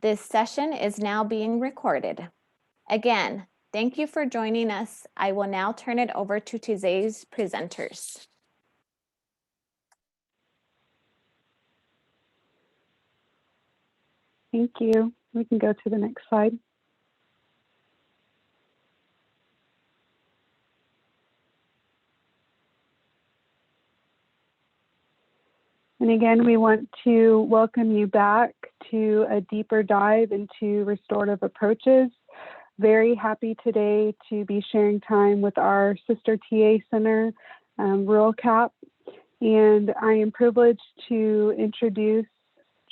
This session is now being recorded. Again, thank you for joining us. I will now turn it over to today's presenters. Thank you. We can go to the next slide. And again, we want to welcome you back to a deeper dive into restorative approaches. Very happy today to be sharing time with our sister TA center, Rural CAP. And I am privileged to introduce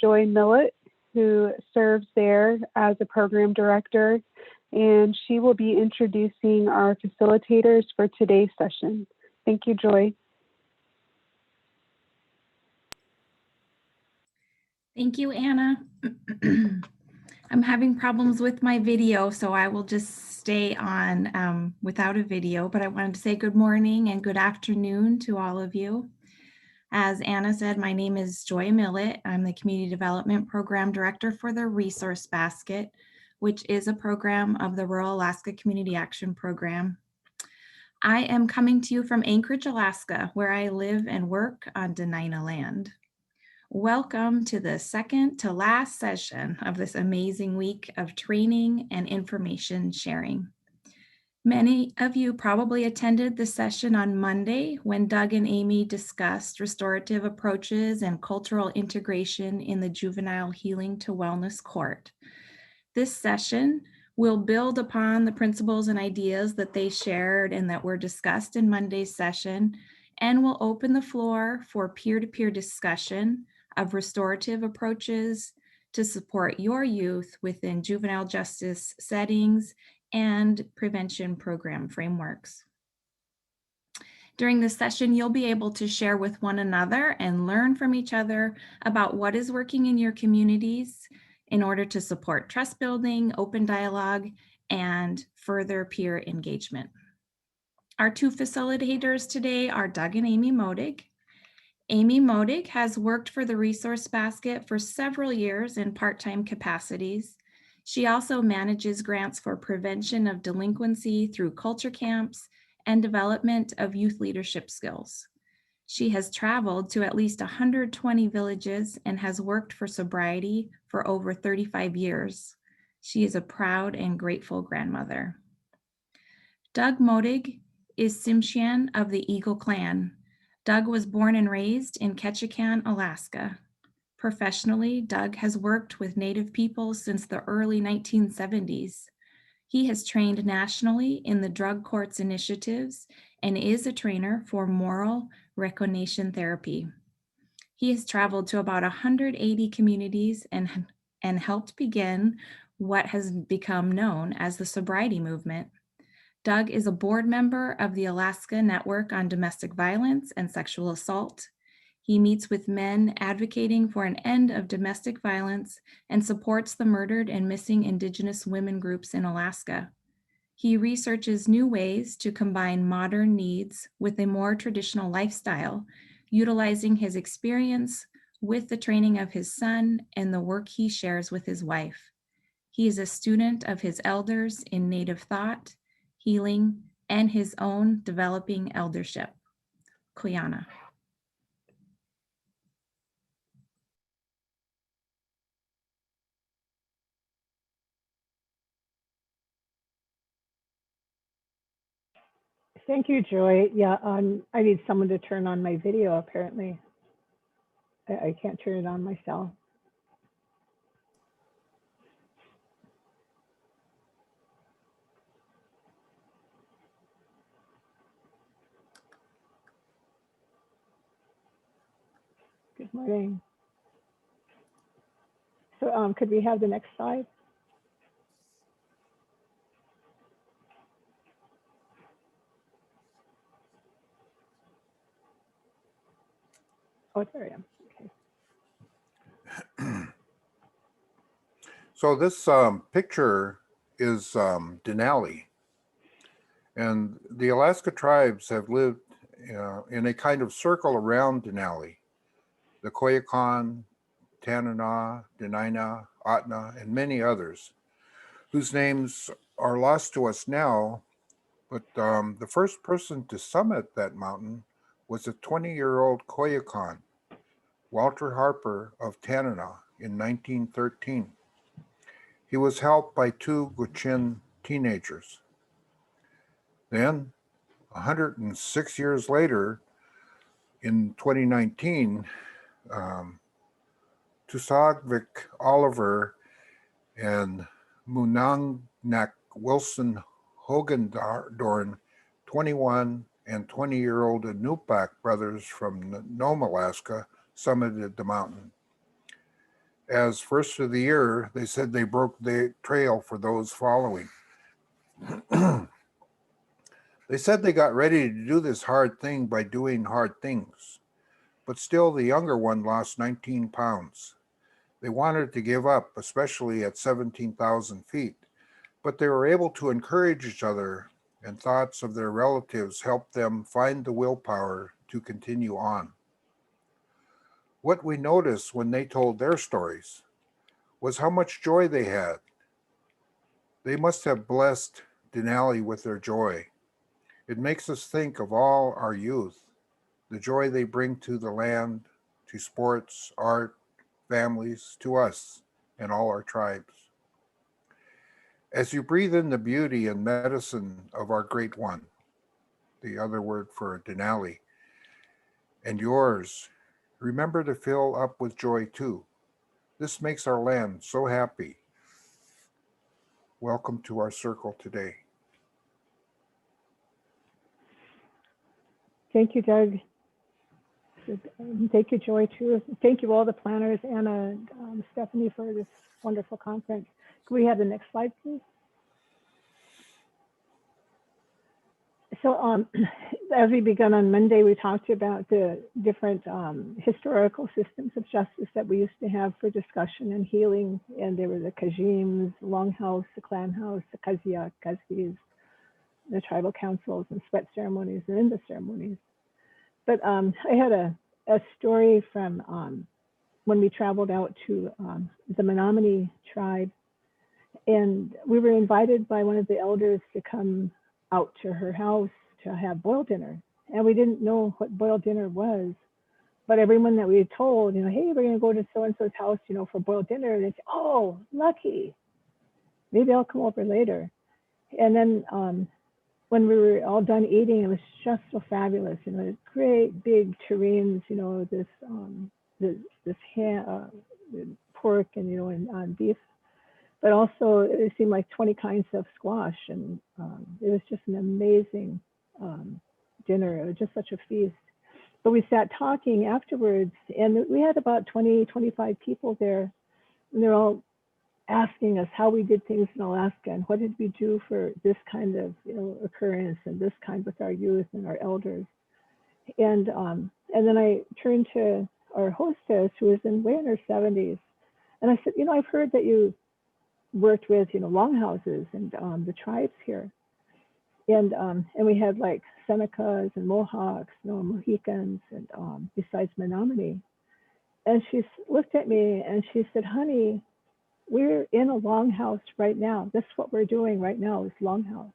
Joie Millet, who serves there as a program director. And she will be introducing our facilitators for today's session. Thank you, Joie. Thank you, Anna. I'm having problems with my video, so I will just stay on without a video, but I wanted to say good morning and good afternoon to all of you. As Anna said, my name is Joie Millet. I'm the Community Development Program Director for the Resource Basket, which is a program of the Rural Alaska Community Action Program. I am coming to you from Anchorage, Alaska, where I live and work on Dena'ina land. Welcome to the second to last session of this amazing week of training and information sharing. Many of you probably attended the session on Monday when Doug and Amy discussed restorative approaches and cultural integration in the Juvenile Healing to Wellness Court. This session will build upon the principles and ideas that they shared and that were discussed in Monday's session, and will open the floor for peer-to-peer discussion of restorative approaches to support your youth within juvenile justice settings and prevention program frameworks. During this session, you'll be able to share with one another and learn from each other about what is working in your communities in order to support trust building, open dialogue, and further peer engagement. Our two facilitators today are Doug and Amy Modig. Amy Modig has worked for the Resource Basket for several years in part-time capacities. She also manages grants for prevention of delinquency through culture camps and development of youth leadership skills. She has traveled to at least 120 villages and has worked for sobriety for over 35 years. She is a proud and grateful grandmother. Doug Modig is Tsimshian of the Eagle Clan. Doug was born and raised in Ketchikan, Alaska. Professionally, Doug has worked with Native peoples since the early 1970s. He has trained nationally in the drug courts initiatives and is a trainer for moral recognition therapy. He has traveled to about 180 communities and helped begin what has become known as the sobriety movement. Doug is a board member of the Alaska Network on Domestic Violence and Sexual Assault. He meets with men advocating for an end of domestic violence and supports the murdered and missing Indigenous women groups in Alaska. He researches new ways to combine modern needs with a more traditional lifestyle, utilizing his experience with the training of his son and the work he shares with his wife. He is a student of his elders in Native thought, healing, and his own developing eldership. Kuyana. Thank you, Joy. Yeah, I need someone to turn on my video, apparently. I can't turn it on myself. Good morning. So could we have the next slide? Oh, there I am. Okay. So this picture is Denali. And the Alaska tribes have lived in a kind of circle around Denali. The Koyukon, Tanana, Dena'ina, Atna, and many others, whose names are lost to us now. But the first person to summit that mountain was a 20-year-old Koyukon, Walter Harper of Tanana, in 1913. He was helped by 2 Gwich'in teenagers. Then, 106 years later, in 2019, Tusagvik Oliver and Munangnak Wilson Hogendorn, 21 and 20-year-old Inupiaq brothers from Nome, Alaska, summited the mountain. As first of the year, they said they broke the trail for those following. They said they got ready to do this hard thing by doing hard things, but still the younger one lost 19 pounds. They wanted to give up, especially at 17,000 feet, but they were able to encourage each other, and thoughts of their relatives helped them find the willpower to continue on. What we noticed when they told their stories was how much joy they had. They must have blessed Denali with their joy. It makes us think of all our youth, the joy they bring to the land, to sports, art, families, to us, and all our tribes. As you breathe in the beauty and medicine of our great one, the other word for Denali, and yours, remember to fill up with joy too. This makes our land so happy. Welcome to our circle today. Thank you, Doug. Thank you, Joy, too. Thank you, all the planners, Anna, Stephanie, for this wonderful conference. Can we have the next slide, please? So as we began on Monday, we talked about the different historical systems of justice that we used to have for discussion and healing. And there were the Kajims, Longhouse, the Clan House, the Kaziak, Kazis, the tribal councils and sweat ceremonies and in the ceremonies. But I had a story from when we traveled out to the Menominee tribe, and we were invited by one of the elders to come out to her house to have boiled dinner. And we didn't know what boiled dinner was, but everyone that we had told, you know, hey, we're gonna go to so-and-so's house, you know, for boiled dinner. And they said, oh, lucky, maybe I'll come over later. And then when we were all done eating, it was just so fabulous, you know, great big terrines, you know, this pork and, you know, and beef, but also it seemed like 20 kinds of squash. And it was just an amazing dinner. It was just such a feast. But we sat talking afterwards, and we had about 20, 25 people there, and they're all asking us how we did things in Alaska and what did we do for this kind of, you know, occurrence and this kind with our youth and our elders. And then I turned to our hostess, who was way in her 70s, and I said, you know, I've heard that you worked with, you know, longhouses and the tribes here, and we had like Senecas and Mohawks, you know, Mohicans, and besides Menominee. And she looked at me and she said, honey, we're in a longhouse right now. That's what we're doing right now, is longhouse.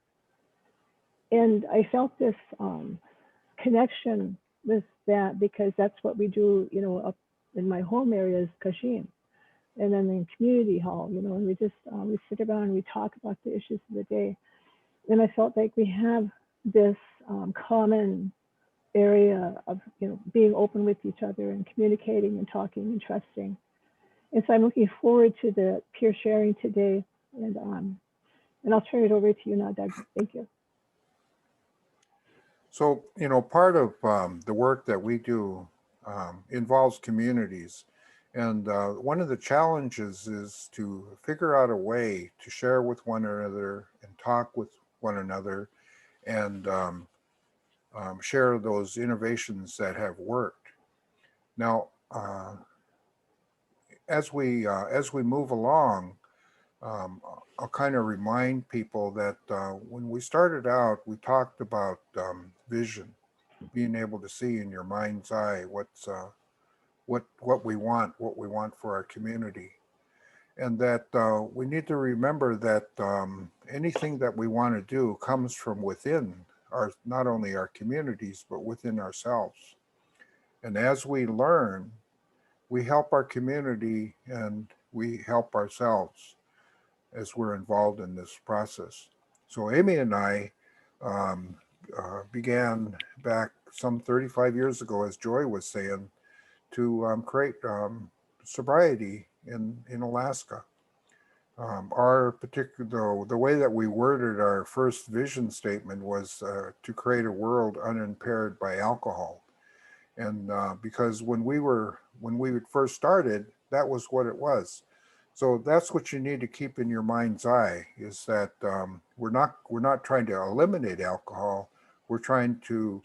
And I felt this connection with that, because that's what we do, you know, up in my home area is Kashim. And then in community hall, you know, and we just, we sit around and we talk about the issues of the day. And I felt like we have this common area of, you know, being open with each other and communicating and talking and trusting. And so I'm looking forward to the peer sharing today, and I'll turn it over to you now, Doug. Thank you. So, you know, part of the work that we do involves communities. And one of the challenges is to figure out a way to share with one another and talk with one another and share those innovations that have worked. Now, as we move along, I'll kind of remind people that when we started out, we talked about vision, being able to see in your mind's eye what we want for our community. and that we need to remember that anything that we want to do comes from within our, not only our communities, but within ourselves. And as we learn, we help our community and we help ourselves as we're involved in this process. So Amy and I began back some 35 years ago, as Joie was saying, to create sobriety in Alaska. Our particular, the way that we worded our first vision statement was to create a world unimpaired by alcohol. And because when we first started, that was what it was. So that's what you need to keep in your mind's eye, is that we're not trying to eliminate alcohol. We're trying to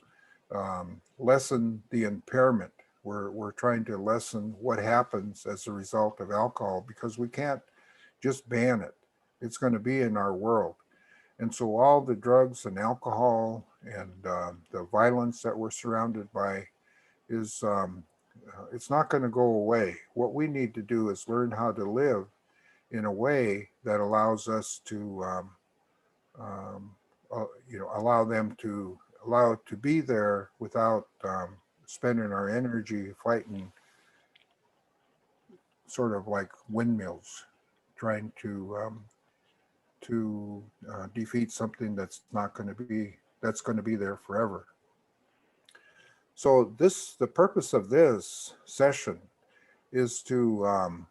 lessen the impairment. We're trying to lessen what happens as a result of alcohol, because we can't just ban it. It's going to be in our world. And so all the drugs and alcohol and the violence that we're surrounded by is it's not going to go away. What we need to do is learn how to live in a way that allows us to allow it to be there without spending our energy fighting sort of like windmills, trying to defeat something that's going to be there forever. So the purpose of this session is to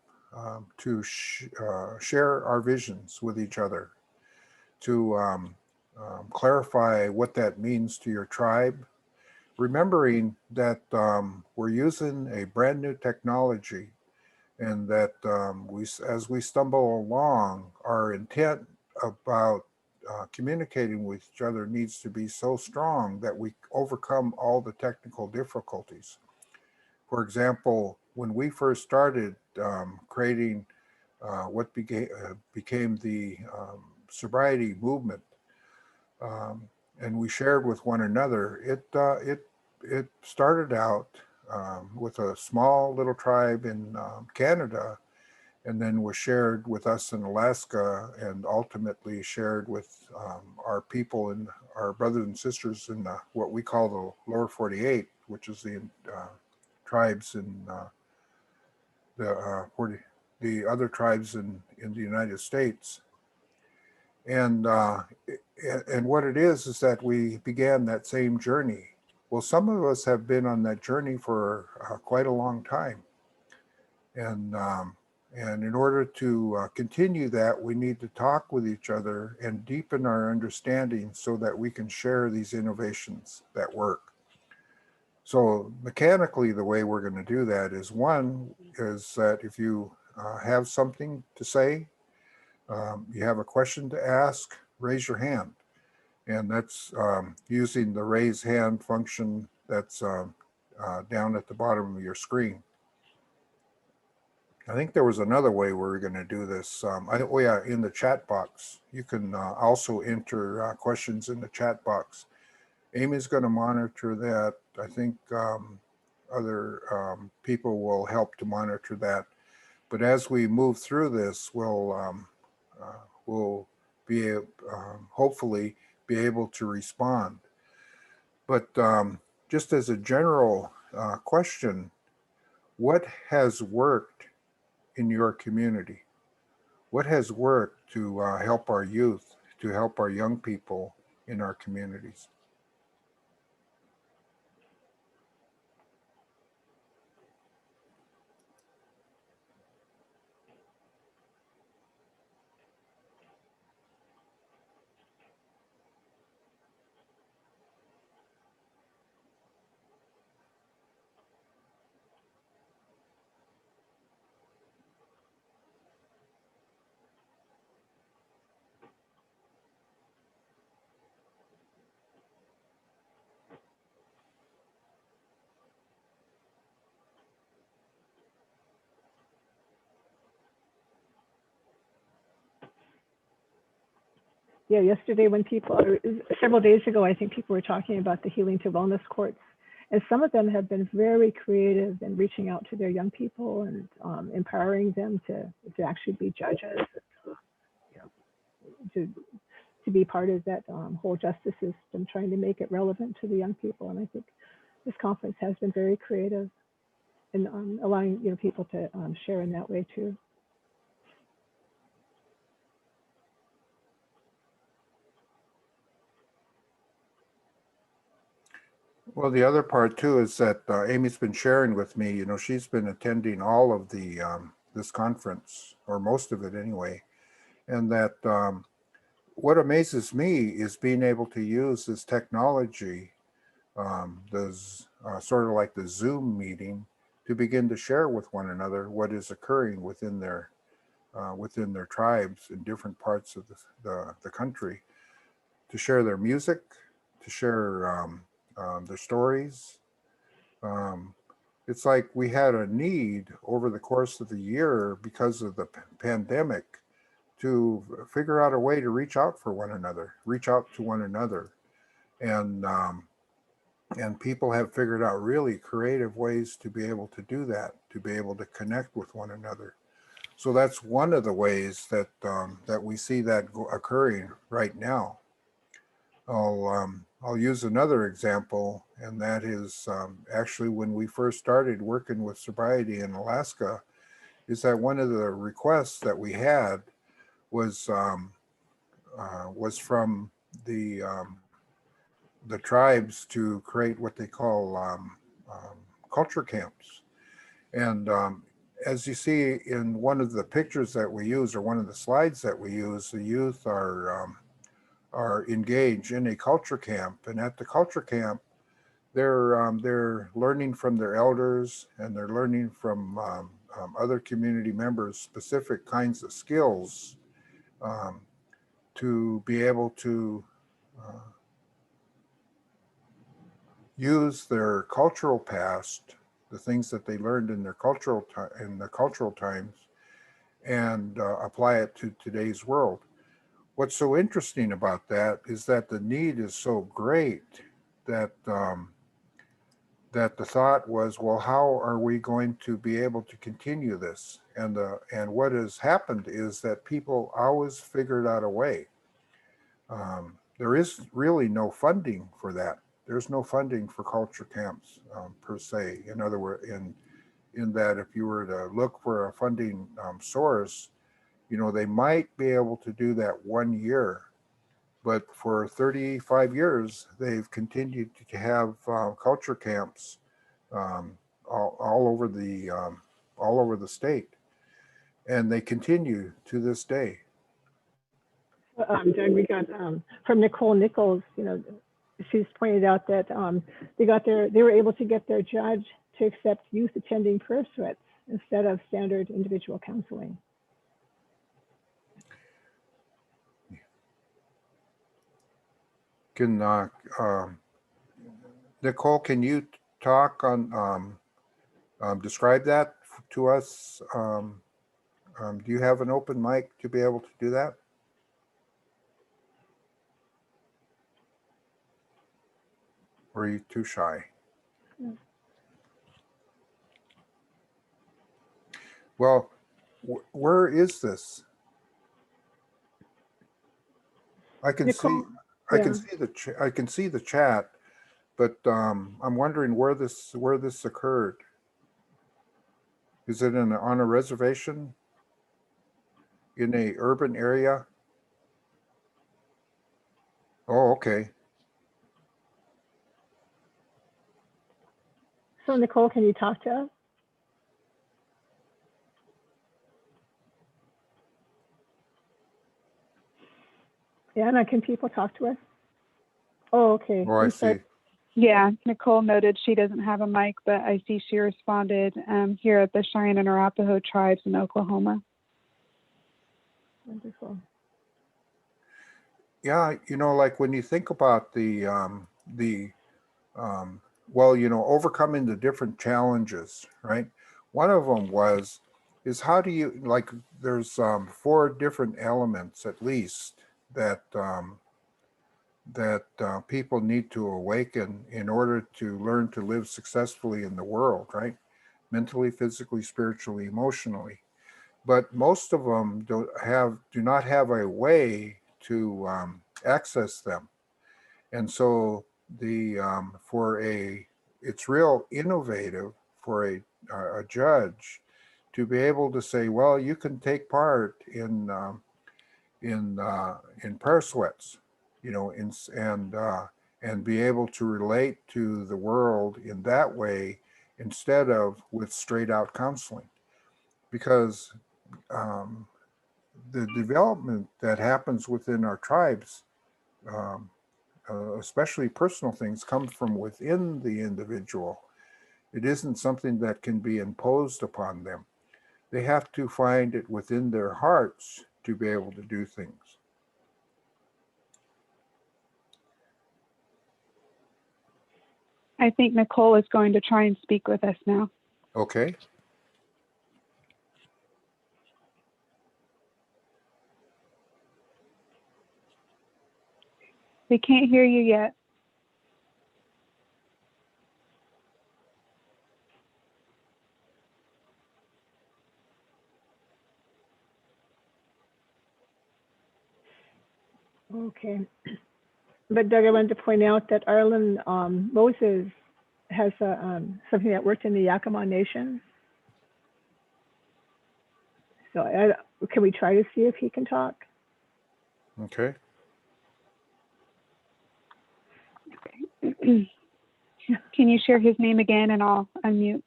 share our visions with each other, to clarify what that means to your tribe, remembering that we're using a brand new technology, and that as we stumble along, our intent about communicating with each other needs to be so strong that we overcome all the technical difficulties. For example, when we first started creating what became the sobriety movement, and we shared with one another, it started out with a small little tribe in Canada, and then was shared with us in Alaska, and ultimately shared with our people and our brothers and sisters in what we call the lower 48, which is the tribes in the other tribes in the United States. And what it is that we began that same journey. Well, some of us have been on that journey for quite a long time. And in order to continue that, we need to talk with each other and deepen our understanding so that we can share these innovations that work. So mechanically, the way we're going to do that is, one is that if you have something to say, you have a question to ask, raise your hand. And that's using the raise hand function that's down at the bottom of your screen. I think there was another way we were going to do this. In the chat box. You can also enter questions in the chat box. Amy's going to monitor that. I think other people will help to monitor that. But as we move through this, we'll be hopefully be able to respond. But just as a general question, what has worked in your community? What has worked to help our youth, to help our young people in our communities? Yeah, yesterday when several days ago, I think people were talking about the Healing to Wellness courts And some of them have been very creative in reaching out to their young people and empowering them to actually be judges, to be part of that whole justice system, trying to make it relevant to the young people. And I think this conference has been very creative in allowing people to share in that way too. Well, the other part too is that Amy's been sharing with me, she's been attending all of the this conference, or most of it anyway. And that what amazes me is being able to use this technology, sort of like the Zoom meeting, to begin to share with one another what is occurring within their tribes in different parts of the country, to share their music, to share their stories. It's like we had a need over the course of the year because of the pandemic to figure out a way to reach out to one another. And people have figured out really creative ways to be able to do that, to be able to connect with one another. So that's one of the ways that that we see that occurring right now. I'll use another example, and that is actually when we first started working with sobriety in Alaska, is that one of the requests that we had was from the tribes to create what they call culture camps. And as you see in one of the pictures that we use, or one of the slides that we use, the youth are engaged in a culture camp. And at the culture camp, they're learning from their elders, and they're learning from other community members specific kinds of skills to be able to use their cultural past, the things that they learned in their cultural times, and apply it to today's world. What's so interesting about that is that the need is so great that that the thought was, well, how are we going to be able to continue this? And what has happened is that people always figured out a way. There is really no funding for that. There's no funding for culture camps per se. In other words, in that if you were to look for a funding source, they might be able to do that 1 year, but for 35 years, they've continued to have culture camps all over the state, and they continue to this day. Doug, we got from Nicole Nichols. She's pointed out that they were able to get their judge to accept youth attending pursuits instead of standard individual counseling. Can Nicole, can you talk on describe that to us? Do you have an open mic to be able to do that? Or are you too shy? No. Well, where is this? I can Nicole, see. I can see the chat, but I'm wondering where this occurred. Is it on a reservation in a urban area? Oh, okay. So Nicole, can you talk to us? Anna, can people talk to us? Oh, okay. Oh, I see. Yeah, Nicole noted she doesn't have a mic, but I see she responded here at the Cheyenne and Arapaho tribes in Oklahoma. Wonderful. Yeah, like when you think about overcoming the different challenges, right? One of them is how do you, like, there's 4 different elements at least that that people need to awaken in order to learn to live successfully in the world, right? Mentally, physically, spiritually, emotionally. But most of them do not have a way to access them. And so it's real innovative for a judge to be able to say, well, you can take part in prayer sweats, you know, and be able to relate to the world in that way instead of with straight out counseling, because the development that happens within our tribes, um, especially personal things, come from within the individual. It isn't something that can be imposed upon them. They have to find it within their hearts to be able to do things. I think Nicole is going to try and speak with us now. Okay. We can't hear you yet. Okay. But Doug, I wanted to point out that Arlen Moses has something that worked in the Yakama Nation. So can we try to see if he can talk? Okay. Can you share his name again and I'll unmute?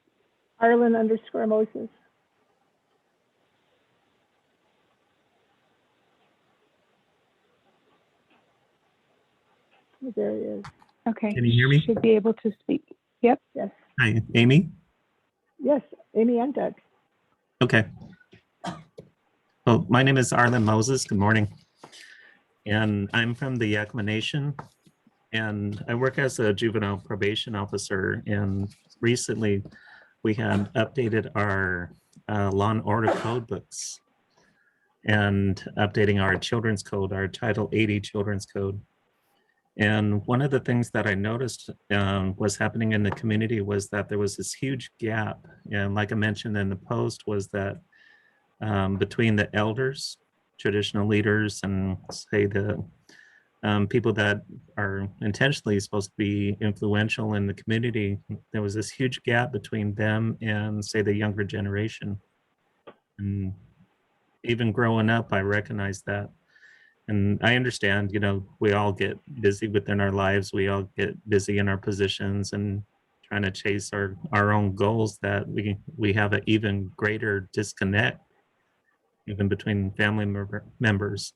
Arlen_Moses. There he is. Okay. Can you hear me? Should be able to speak. Yep. Yes. Hi, Amy. Yes, Amy and Doug. Okay. Well, my name is Arlen Moses. Good morning. And I'm from the Yakama Nation. And I work as a juvenile probation officer. And recently we had updated our law and order code books and updating our children's code, our Title 80 children's code. And one of the things that I noticed was happening in the community was that there was this huge gap. And like I mentioned in the post was that between the elders, traditional leaders, and say the people that are intentionally supposed to be influential in the community, there was this huge gap between them and say the younger generation. And even growing up, I recognized that. And I understand, you know, we all get busy within our lives. We all get busy in our positions and trying to chase our own goals, that we have an even greater disconnect even between family members.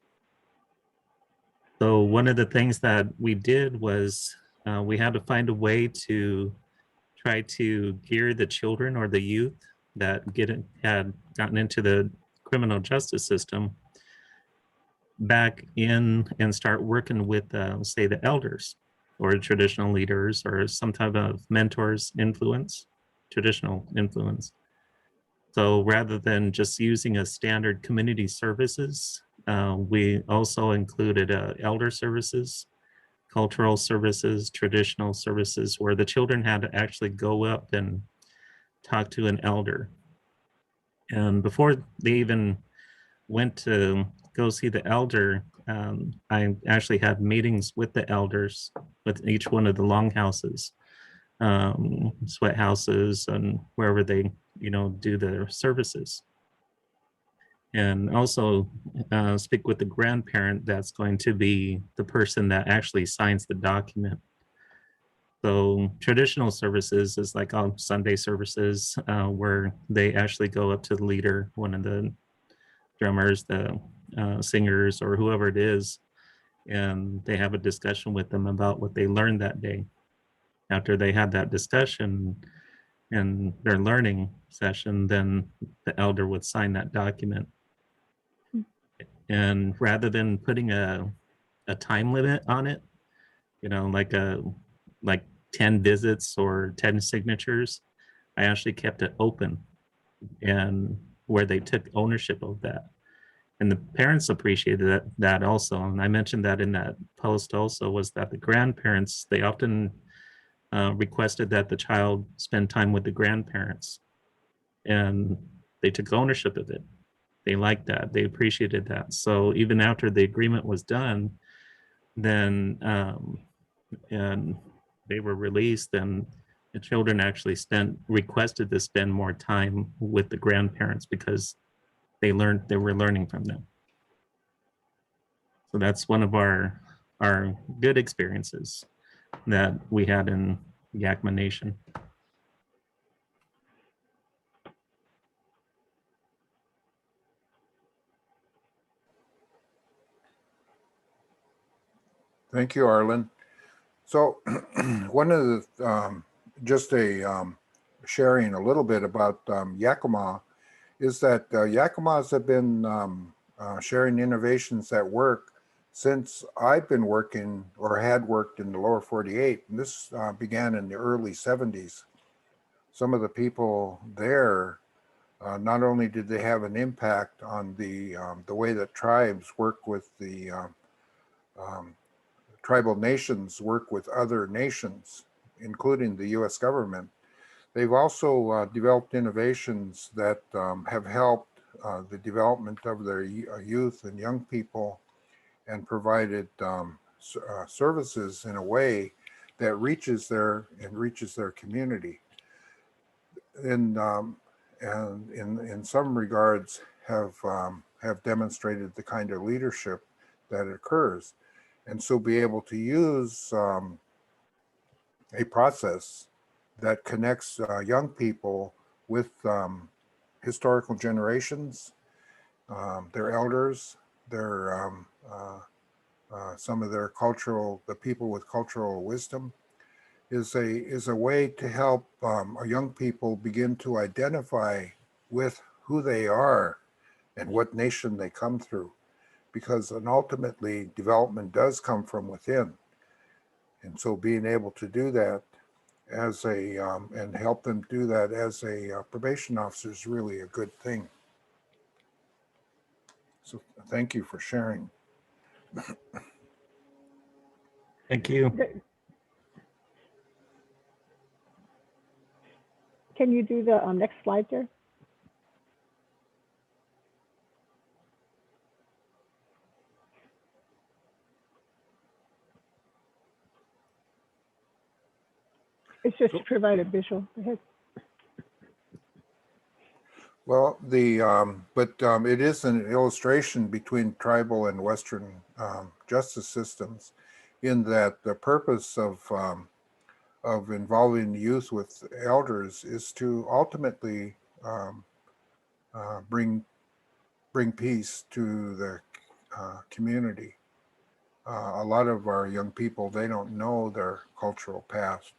So one of the things that we did was we had to find a way to try to gear the children or the youth that had gotten into the criminal justice system back in and start working with, say, the elders or traditional leaders or some type of mentors influence, traditional influence. So rather than just using a standard community services, we also included elder services, cultural services, traditional services, where the children had to actually go up and talk to an elder. And before they even went to go see the elder, I actually had meetings with the elders with each one of the longhouses, sweat houses, and wherever they, you know, do their services. And also speak with the grandparent that's going to be the person that actually signs the document. So traditional services is like on Sunday services where they actually go up to the leader, one of the drummers, the singers, or whoever it is, and they have a discussion with them about what they learned that day. After they had that discussion and their learning session, then the elder would sign that document. And rather than putting a time limit on it, you know, like 10 visits or 10 signatures, I actually kept it open and where they took ownership of that. And the parents appreciated that also. And I mentioned that in that post also, was that the grandparents, they often requested that the child spend time with the grandparents, and they took ownership of it. They liked that, they appreciated that. So even after the agreement was done, then and they were released, and the children actually requested to spend more time with the grandparents because they were learning from them. So that's one of our good experiences that we had in Yakama Nation. Thank you, Arlen. So one of the, just sharing a little bit about Yakama is that Yakamas have been sharing innovations that work since I've been working or had worked in the lower 48. And this began in the early 70s. Some of the people there, not only did they have an impact on the way that tribes work with the tribal nations work with other nations, including the US government, they've also developed innovations that have helped the development of their youth and young people, and provided services in a way that reaches their community. And in some regards have demonstrated the kind of leadership that occurs. And so be able to use a process that connects young people with historical generations, their elders, their some of their the people with cultural wisdom, is a way to help our young people begin to identify with who they are and what nation they come through, because ultimately development does come from within. And so being able to do that as and help them do that as a probation officer is really a good thing. So thank you for sharing. Thank you. Can you do the next slide there? It's just to provide a visual. Go ahead. Well, it is an illustration between tribal and Western justice systems, in that the purpose of involving youth with elders is to ultimately bring peace to the community. A lot of our young people, they don't know their cultural past.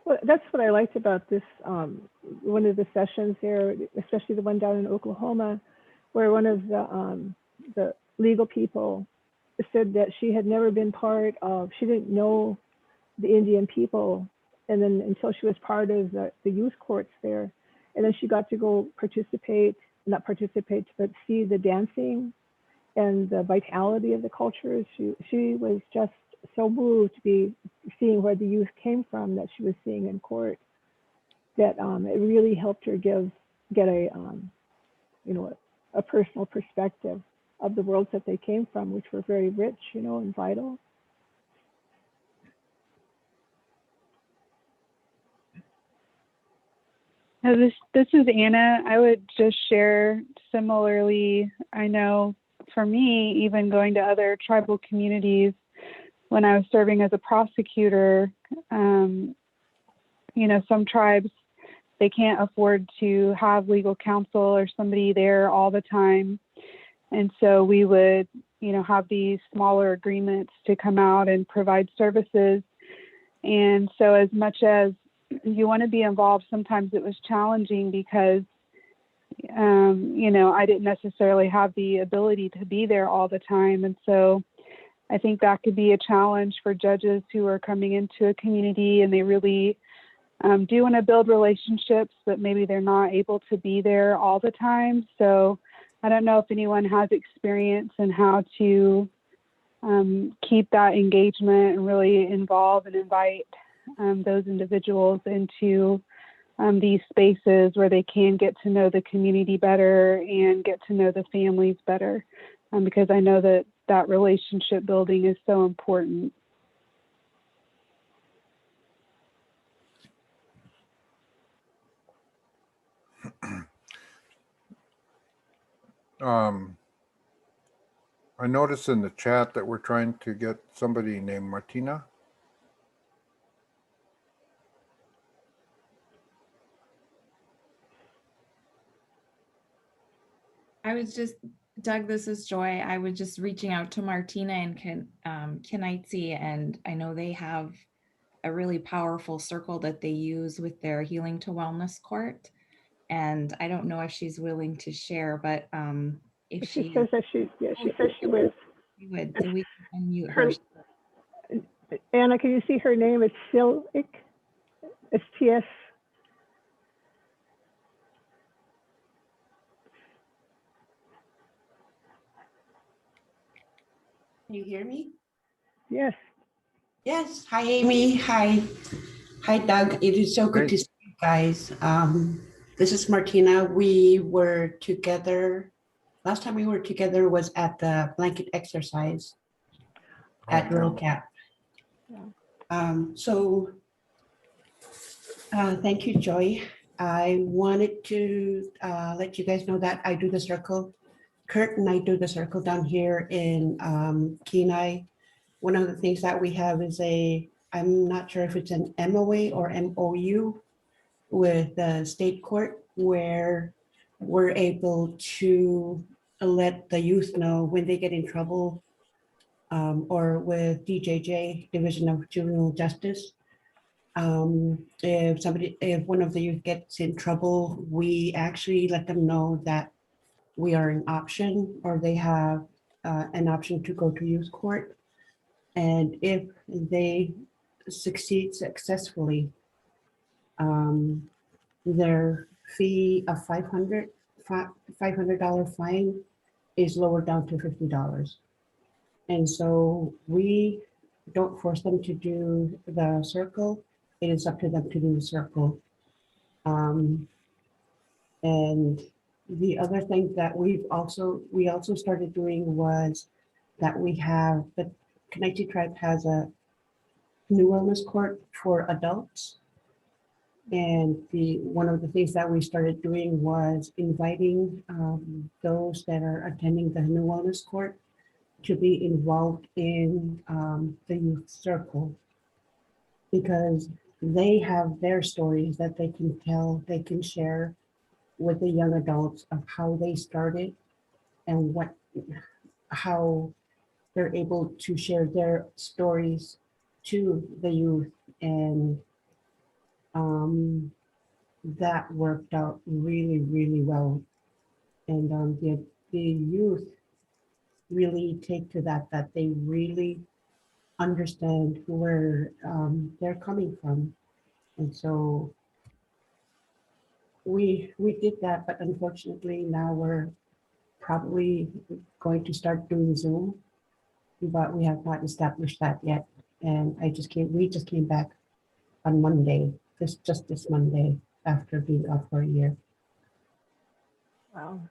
Well, that's what I liked about this, one of the sessions there, especially the one down in Oklahoma, where one of the legal people said that she had never been part of, she didn't know the Indian people, and then until she was part of the youth courts there. And then she got to go not participate, but see the dancing and the vitality of the cultures. She was just so moved to be seeing where the youth came from that she was seeing in court, that it really helped her get a personal perspective of the worlds that they came from, which were very rich, and vital. This is Anna. I would just share similarly. I know for me, even going to other tribal communities, when I was serving as a prosecutor, some tribes, they can't afford to have legal counsel or somebody there all the time. And so we would, have these smaller agreements to come out and provide services. And so as much as you want to be involved. Sometimes it was challenging because, you know, I didn't necessarily have the ability to be there all the time. And so I think that could be a challenge for judges who are coming into a community and they really do want to build relationships, but maybe they're not able to be there all the time. So I don't know if anyone has experience in how to keep that engagement and really involve and invite those individuals into these spaces where they can get to know the community better and get to know the families better, because I know that that relationship building is so important. I noticed in the chat that we're trying to get somebody named Martina. I was just, Doug, this is Joy. I was just reaching out to Martina and Kenaitzi, and I know they have a really powerful circle that they use with their Healing to Wellness court. And I don't know if she's willing to share, but if She says that she says she was. we would, then we can unmute her. Anna, can you see her name? It's Silik. It's TS. Can you hear me? Yes. Yes. Hi, Amy. Hi. Hi, Doug. It is so good to see you guys. This is Martina. We were together. Last time we were together was at the blanket exercise at Girl Cap. Thank you, Joy. I wanted to let you guys know that I do the circle. Kurt and I do the circle down here in Kenai. One of the things that we have is I'm not sure if it's an MOA or MOU with the state court, where we're able to let the youth know when they get in trouble, or with DJJ, Division of Juvenile Justice. If one of the youth gets in trouble, we actually let them know that we are an option, or they have an option to go to youth court. And if they succeed successfully, their fee of $500 fine is lowered down to $50. And so we don't force them to do the circle. It is up to them to do the circle. And the other thing that we also started doing was that we have the Connected Tribe has a new wellness court for adults. And one of the things that we started doing was inviting those that are attending the new wellness court to be involved in the youth circle, because they have their stories that they can tell, they can share with the young adults of how they started and how they're able to share their stories to the youth. And that worked out really, really well. And the youth really take to that they really understand where they're coming from. And so we did that, but unfortunately now we're probably going to start doing Zoom, but we have not established that yet. And we just came back on Monday, just this Monday, after being off for a year. Wow.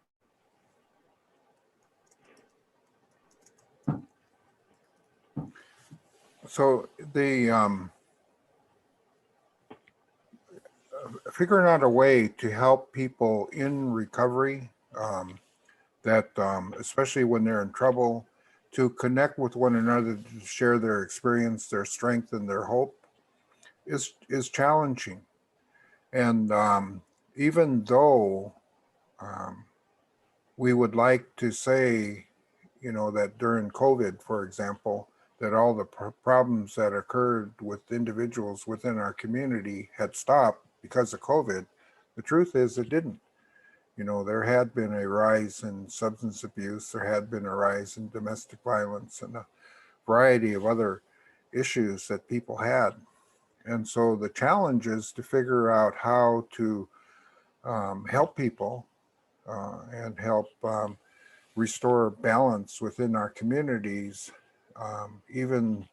So the figuring out a way to help people in recovery, that especially when they're in trouble, to connect with one another, to share their experience, their strength, and their hope is challenging. And even though we would like to say, you know, that during COVID, for example, that all the problems that occurred with individuals within our community had stopped because of COVID. The truth is it didn't. You know, there had been a rise in substance abuse, there had been a rise in domestic violence and a variety of other issues that people had. And so the challenge is to figure out how to help people and help restore balance within our communities, even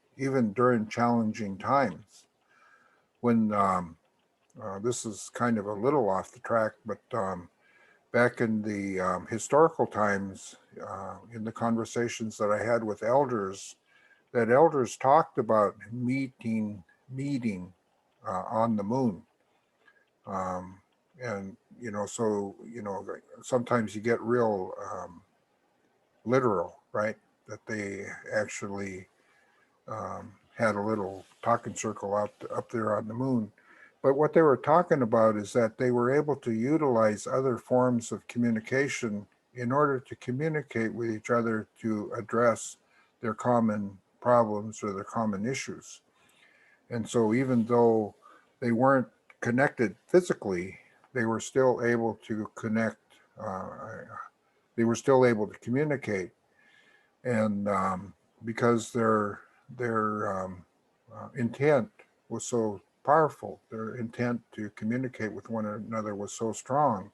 during challenging times. When this is kind of a little off the track, but back in the historical times, in the conversations that I had with elders, that elders talked about meeting on the moon. And, you know, so, you know, sometimes you get real literal, right? That they actually had a little talking circle up there on the moon. But what they were talking about is that they were able to utilize other forms of communication in order to communicate with each other to address their common problems or their common issues. And so even though they weren't connected physically, they were still able to connect. They were still able to communicate, and because their intent was so powerful, their intent to communicate with one another was so strong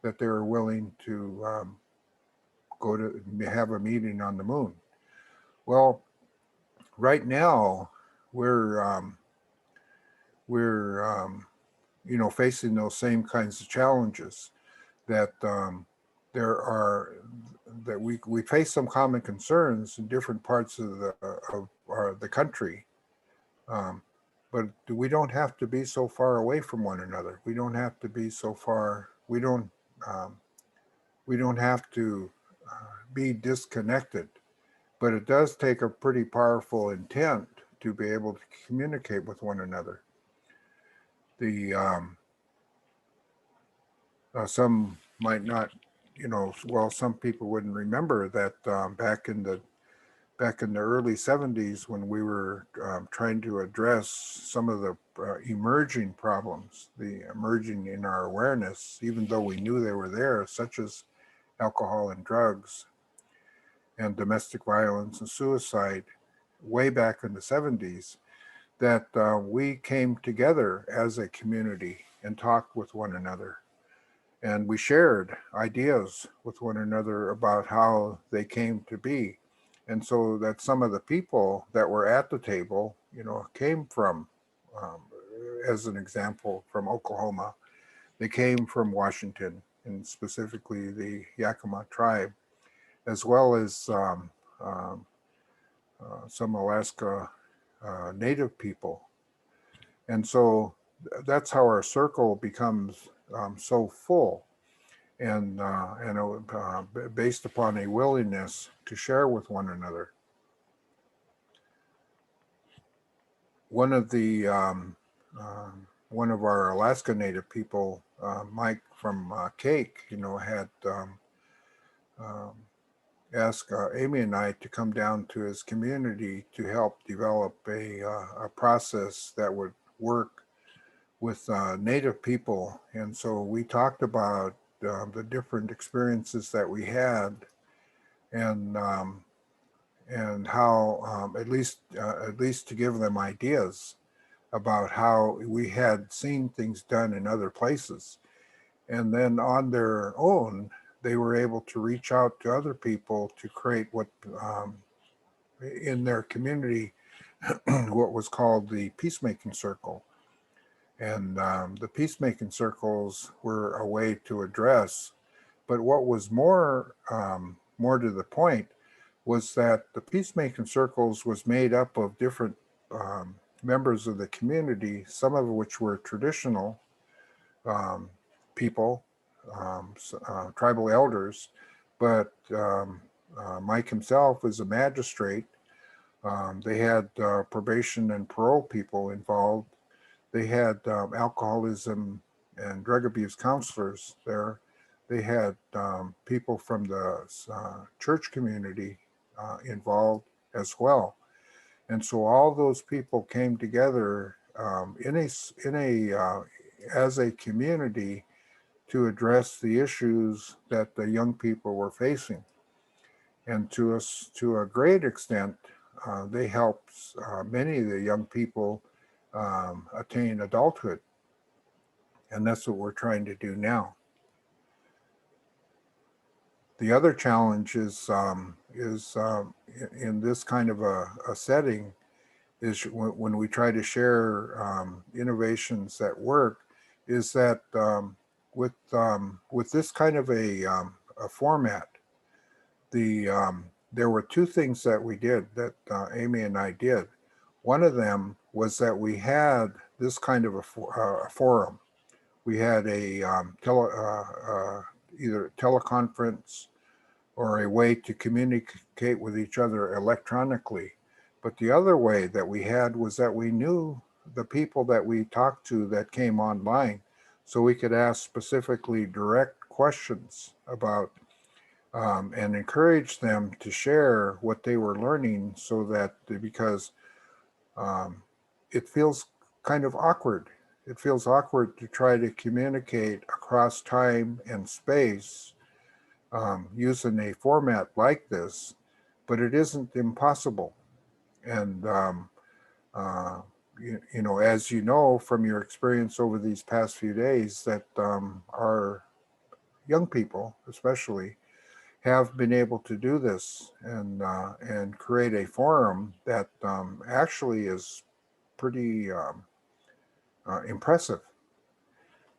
that they were willing to go to have a meeting on the moon. Well, right now we're you know, facing those same kinds of challenges, that we face some common concerns in different parts of the country, but we don't have to be so far away from one another. We don't have to be so far. We don't have to be disconnected. But it does take a pretty powerful intent to be able to communicate with one another. Some might not, you know, well, some people wouldn't remember that back in the early 70s, when we were trying to address some of the emerging problems, the emerging in our awareness, even though we knew they were there, such as alcohol and drugs and domestic violence and suicide, way back in the 70s, that we came together as a community and talked with one another. And we shared ideas with one another about how they came to be. And so that some of the people that were at the table, you know, came from, as an example, from Oklahoma. They came from Washington, and specifically the Yakima tribe, as well as some Alaska Native people. And so that's how our circle becomes so full, and based upon a willingness to share with one another. One of our Alaska Native people, Mike from Cake, you know, had asked Amy and I to come down to his community to help develop a process that would work with Native people. And so we talked about the different experiences that we had, and how at least to give them ideas about how we had seen things done in other places. And then on their own, they were able to reach out to other people to create what in their community what was called the peacemaking circle. And the peacemaking circles were a way to address. But what was more to the point was that the peacemaking circles was made up of different members of the community, some of which were traditional people, tribal elders, but Mike himself was a magistrate. They had probation and parole people involved. They had alcoholism and drug abuse counselors there. They had people from the church community involved as well. And so all those people came together as a community to address the issues that the young people were facing. And to a great extent, they helped many of the young people attain adulthood. And that's what we're trying to do now. The other challenge is in this kind of a setting is when we try to share innovations that work, is that with this kind of a format, there were two things that we did, that Amy and I did. One of them was that we had this kind of a forum. We had a either teleconference or a way to communicate with each other electronically. But the other way that we had was that we knew the people that we talked to that came online, so we could ask specifically direct questions about and encourage them to share what they were learning, so that because it feels kind of awkward. It feels awkward to try to communicate across time and space using a format like this, but it isn't impossible. And you know, as you know from your experience over these past few days, that our young people, especially, have been able to do this and create a forum that actually is pretty impressive.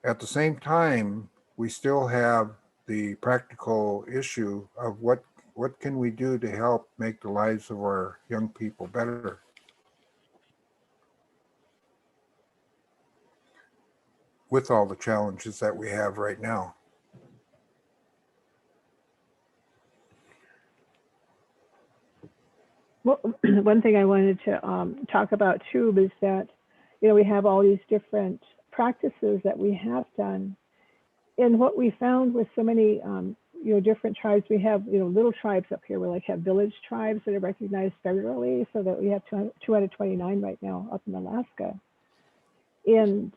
At the same time, we still have the practical issue of what can we do to help make the lives of our young people better. With all the challenges that we have right now. Well, one thing I wanted to talk about too is that, you know, we have all these different practices that we have done. And what we found with so many, you know, different tribes, we have, you know, little tribes up here. We like have village tribes that are recognized federally, so that we have 229 right now up in Alaska. And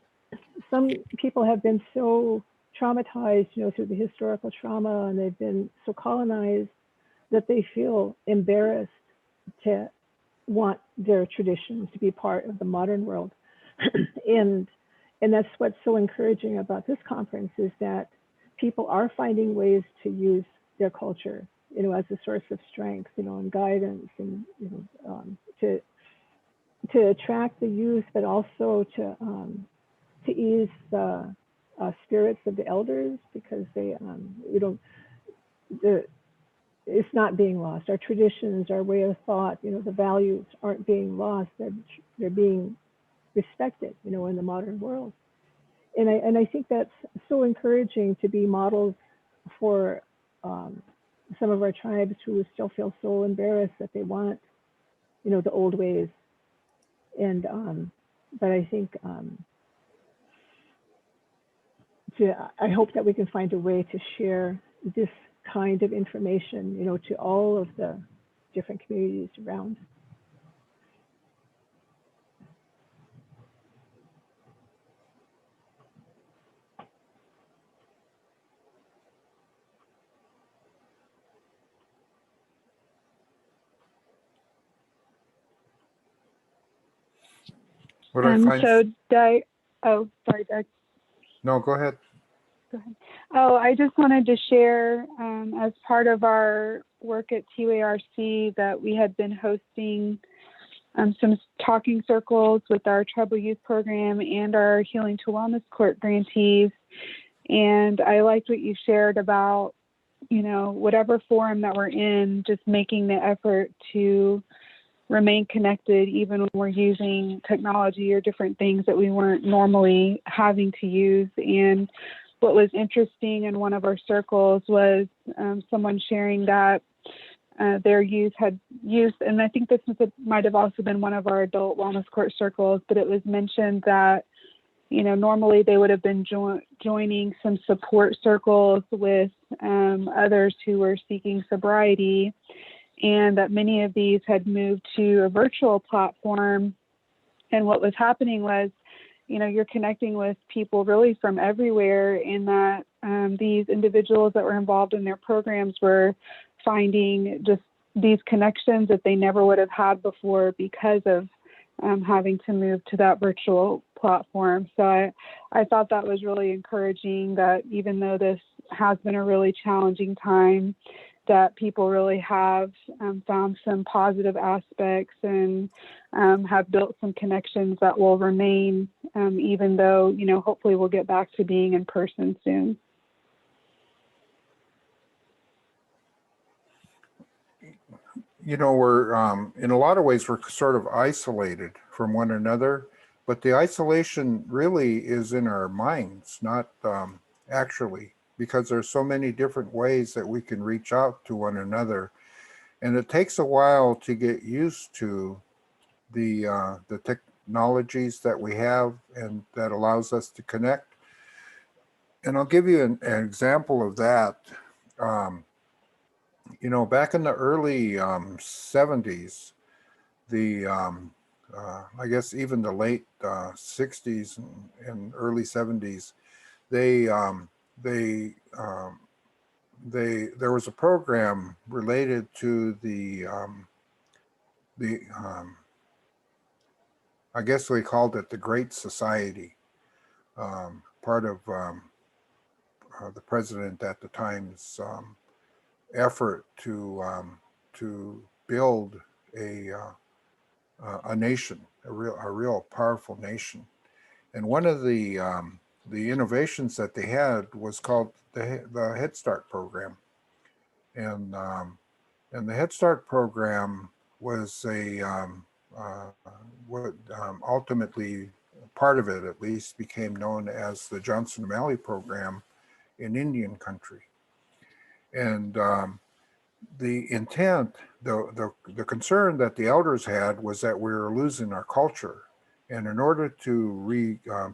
some people have been so traumatized, you know, through the historical trauma, and they've been so colonized that they feel embarrassed to want their traditions to be part of the modern world. and that's what's so encouraging about this conference, is that people are finding ways to use their culture, you know, as a source of strength, you know, and guidance, and, you know, to attract the youth, but also to ease the spirits of the elders, because they, you know, it's not being lost. Our traditions, our way of thought, you know, the values aren't being lost. They're being respected, you know, in the modern world. And I think that's so encouraging, to be models for some of our tribes who still feel so embarrassed that they want, you know, the old ways. And but I think I hope that we can find a way to share this kind of information, you know, to all of the different communities around. What I find... So Doug, oh, sorry, Doug. No, go ahead. Go ahead. Oh, I just wanted to share, as part of our work at TUARC, that we had been hosting some talking circles with our Tribal Youth Program and our Healing to Wellness Court grantees. And I liked what you shared about, you know, whatever forum that we're in, just making the effort to remain connected, even when we're using technology or different things that we weren't normally having to use. And what was interesting in one of our circles was someone sharing that their youth had used, and I think this might have also been one of our adult wellness court circles, but it was mentioned that, you know, normally they would have been joining some support circles with others who were seeking sobriety. and that many of these had moved to a virtual platform. And what was happening was, you know, you're connecting with people really from everywhere, in that these individuals that were involved in their programs were finding just these connections that they never would have had before because of having to move to that virtual platform. So I thought that was really encouraging, that even though this has been a really challenging time, that people really have found some positive aspects and have built some connections that will remain, even though, you know, hopefully we'll get back to being in person soon. You know, we're in a lot of ways, we're sort of isolated from one another, but the isolation really is in our minds, not actually, because there's so many different ways that we can reach out to one another. And it takes a while to get used to the technologies that we have and that allows us to connect. And I'll give you an example of that. You know, back in the early 70s, I guess even the late 60s and early 70s, there was a program related to I guess we called it the Great Society, part of the president at the time's effort to build a nation, a real powerful nation. And one of the innovations that they had was called the Head Start program, and the Head Start program was what ultimately, part of it at least, became known as the Johnson O'Malley program in Indian country. And the intent, the concern that the elders had was that we were losing our culture. And in order to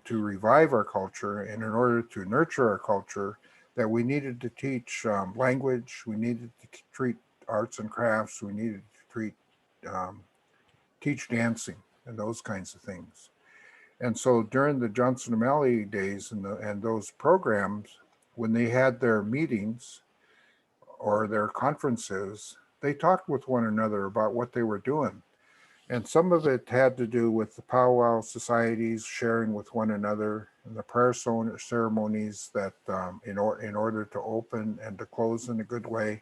revive our culture, and in order to nurture our culture, that we needed to teach language, we needed to treat arts and crafts, we needed to teach dancing and those kinds of things. And so during the Johnson O'Malley days and those programs, when they had their meetings or their conferences, they talked with one another about what they were doing. And some of it had to do with the powwow societies sharing with one another, and the prayer ceremonies that in order to open and to close in a good way.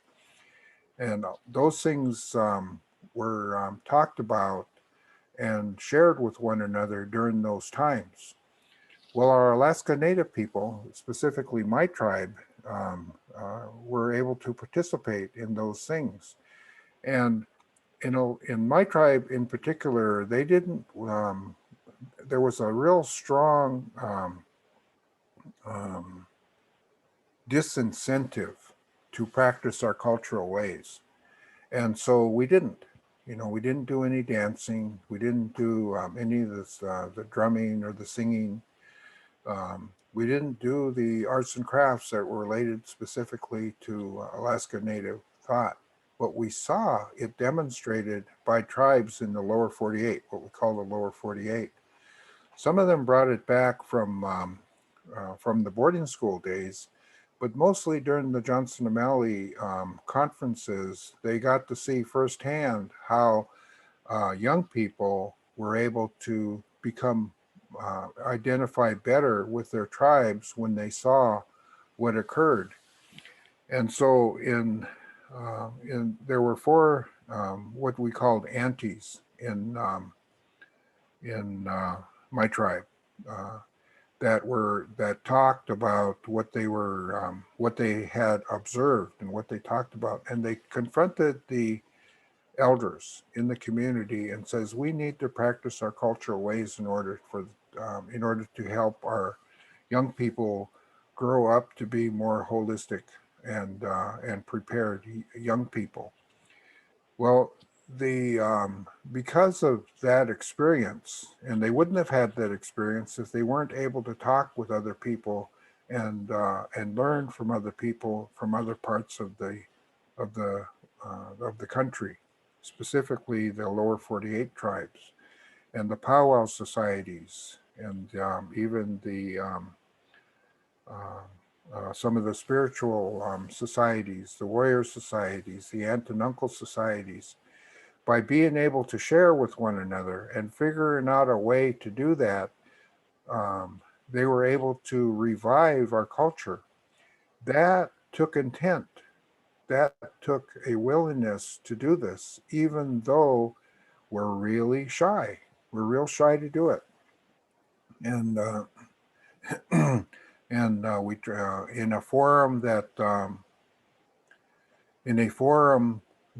And those things were talked about and shared with one another during those times. Well, our Alaska Native people, specifically my tribe, were able to participate in those things. And you know, in my tribe in particular, they didn't, there was a real strong disincentive to practice our cultural ways. And so we didn't, you know, we didn't do any dancing. We didn't do any of this, the drumming or the singing. We didn't do the arts and crafts that were related specifically to Alaska Native thought. What we saw, it demonstrated by tribes in the lower 48, what we call the lower 48. Some of them brought it back from the boarding school days, but mostly during the Johnson O'Malley conferences, they got to see firsthand how young people were able to become identify better with their tribes when they saw what occurred. And so there were four what we called aunties in my tribe that talked about what they had observed and what they talked about, and they confronted the elders in the community and says, we need to practice our cultural ways in order to help our young people grow up to be more holistic and prepared young people. Well, because of that experience, and they wouldn't have had that experience if they weren't able to talk with other people and learn from other people from other parts of the of the country, specifically the lower 48 tribes, and the powwow societies, and even the some of the spiritual societies, the warrior societies, the aunt and uncle societies. By being able to share with one another and figuring out a way to do that, they were able to revive our culture. That took intent. That took a willingness to do this, even though we're really shy. We're real shy to do it. And we in a forum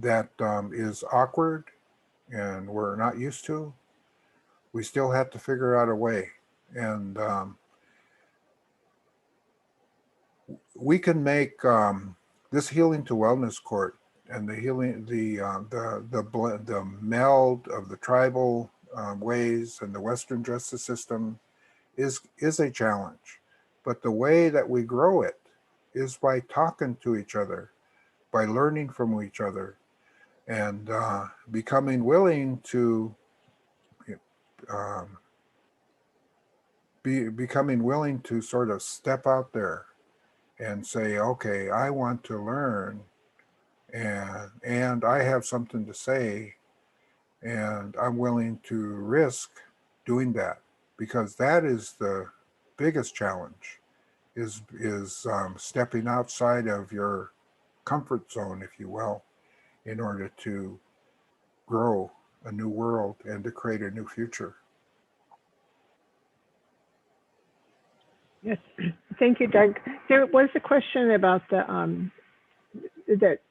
that is awkward and we're not used to, we still have to figure out a way. And we can make this healing to wellness court and the healing, the meld of the tribal ways and the Western justice system is a challenge. But the way that we grow it is by talking to each other, by learning from each other, and becoming willing to sort of step out there and say, okay, I want to learn, and I have something to say, and I'm willing to risk doing that, because that is the biggest challenge, is stepping outside of your comfort zone, if you will, in order to grow a new world and to create a new future. Yes, thank you, Doug. There was a question about that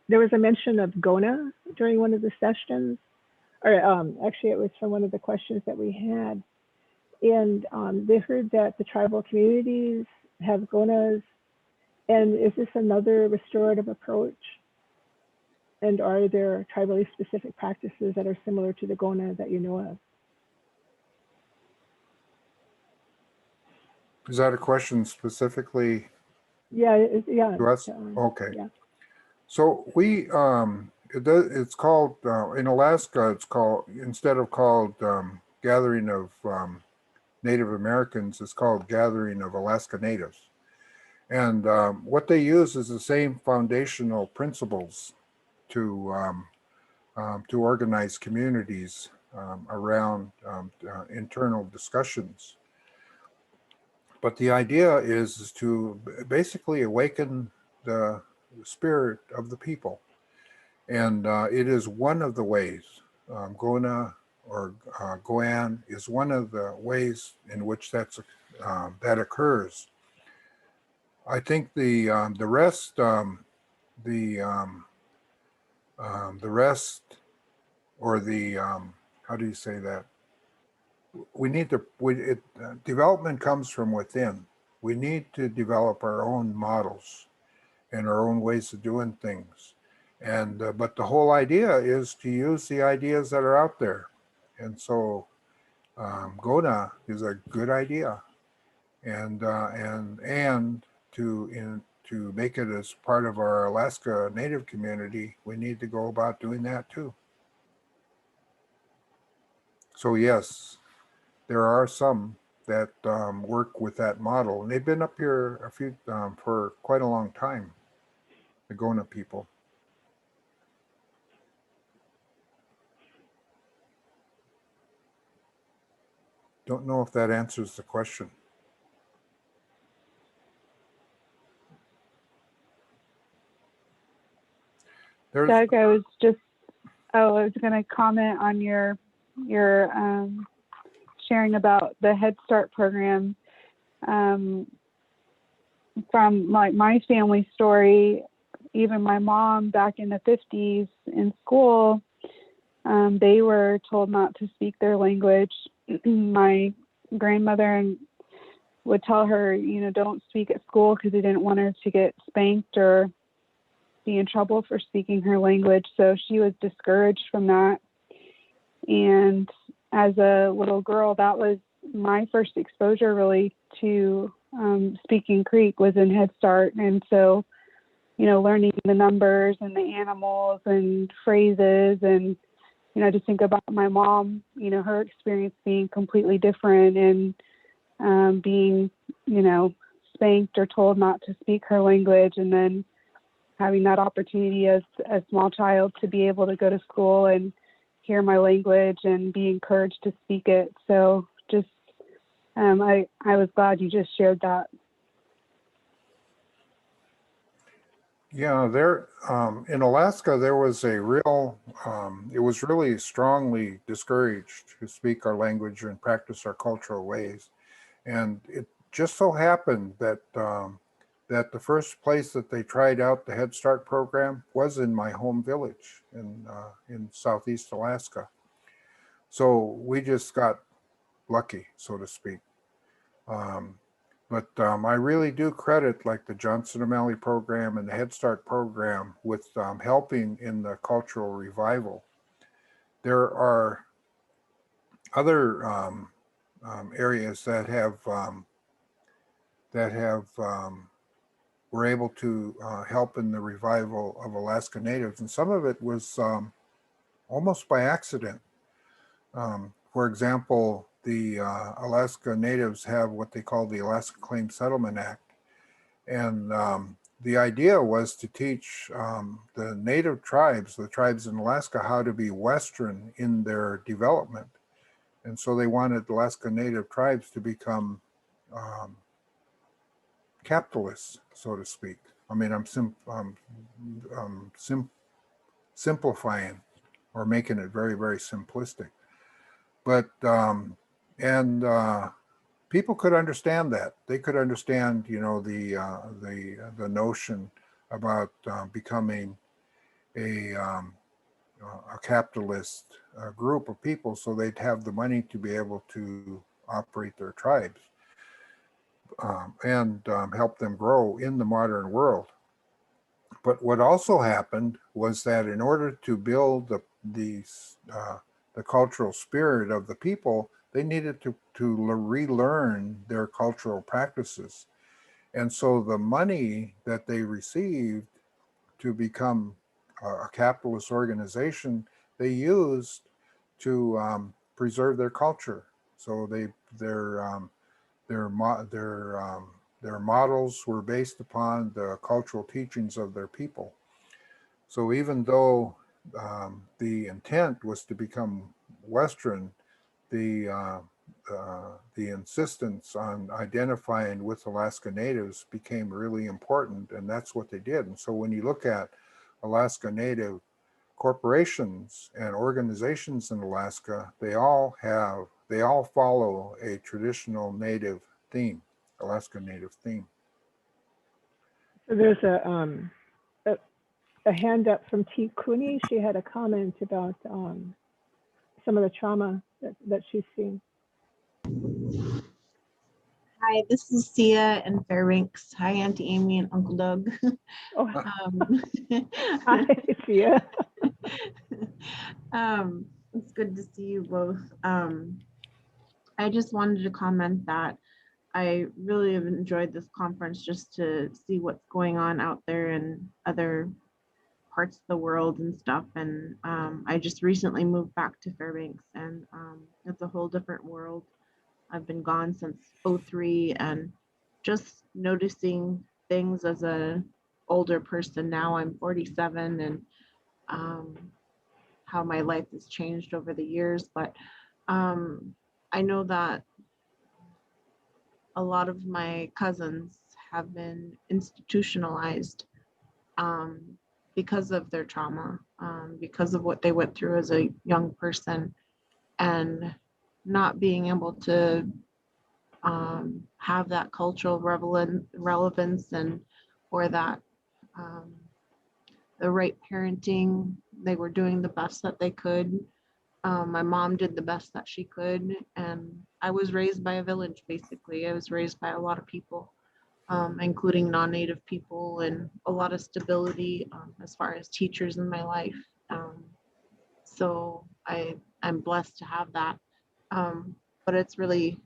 there was a mention of Gona during one of the sessions, or actually it was from one of the questions that we had. And they heard that the tribal communities have Gonas. And is this another restorative approach? And are there tribally specific practices that are similar to the Gona that you know of? Is that a question specifically Yeah, to us? Okay. Yeah. So we, it's called, in Alaska, it's called, instead of called Gathering of Native Americans, it's called Gathering of Alaska Natives. And what they use is the same foundational principles to organize communities around internal discussions. But the idea is to basically awaken the spirit of the people. And it is one of the ways, Gona or Goan is one of the ways in which that occurs. I think the rest, or the, how do you say that? We need to, development comes from within. We need to develop our own models and our own ways of doing things. And, but the whole idea is to use the ideas that are out there. And so Gona is a good idea. And to make it as part of our Alaska Native community, we need to go about doing that too. So yes, there are some that work with that model, and they've been up here for quite a long time, the Gona people. Don't know if that answers the question. Doug, I was going to comment on your sharing about the Head Start program. From like my family story, even my mom back in the 50s in school, they were told not to speak their language. My grandmother would tell her, don't speak at school, because they didn't want her to get spanked or be in trouble for speaking her language. So she was discouraged from that. And as a little girl, that was my first exposure really to speaking Creek, was in Head Start. And so learning the numbers and the animals and phrases. And, I just think about my mom, her experience being completely different and being, spanked or told not to speak her language, and then having that opportunity as a small child to be able to go to school and hear my language and be encouraged to speak it. So just, I was glad you just shared that. Yeah, there in Alaska, there was a real, it was really strongly discouraged to speak our language and practice our cultural ways. And it just so happened that that the first place that they tried out the Head Start program was in my home village in Southeast Alaska. So we just got lucky, so to speak. But I really do credit like the Johnson O'Malley program and the Head Start program with helping in the cultural revival. There are other areas that were able to help in the revival of Alaska Natives, and some of it was almost by accident. For example, the Alaska Natives have what they call the Alaska Claim Settlement Act. And the idea was to teach the native tribes, the tribes in Alaska, how to be Western in their development. And so they wanted Alaska Native tribes to become capitalists, so to speak. I mean, I'm simplifying or making it very, very simplistic. But people could understand that. They could understand, the notion about becoming a capitalist group of people, so they'd have the money to be able to operate their tribes and help them grow in the modern world. But what also happened was that in order to build the cultural spirit of the people, they needed to relearn their cultural practices. And so the money that they received to become a capitalist organization, they used to preserve their culture. So their models were based upon the cultural teachings of their people. So even though the intent was to become Western, the insistence on identifying with Alaska Natives became really important, and that's what they did. And so when you look at Alaska Native corporations and organizations in Alaska, they all follow a traditional Native theme, Alaska Native theme. So there's a hand up from T. Cooney. She had a comment about some of the trauma that she's seen. Hi, this is Sia and Fairbanks. Hi, Auntie Amy and Uncle Doug. Oh, hi, Sia. It's good to see you both. I just wanted to comment that I really have enjoyed this conference just to see what's going on out there in other parts of the world and stuff. And I just recently moved back to Fairbanks, and it's a whole different world. I've been gone since '03, and just noticing things as a older person now. I'm 47, and how my life has changed over the years. But I know that a lot of my cousins have been institutionalized because of their trauma, because of what they went through as a young person, and not being able to have that cultural relevance and or that the right parenting. They were doing the best that they could. My mom did the best that she could, and I was raised by a village. Basically, I was raised by a lot of people, including non-native people, and a lot of stability as far as teachers in my life. So I'm blessed to have that. But it's really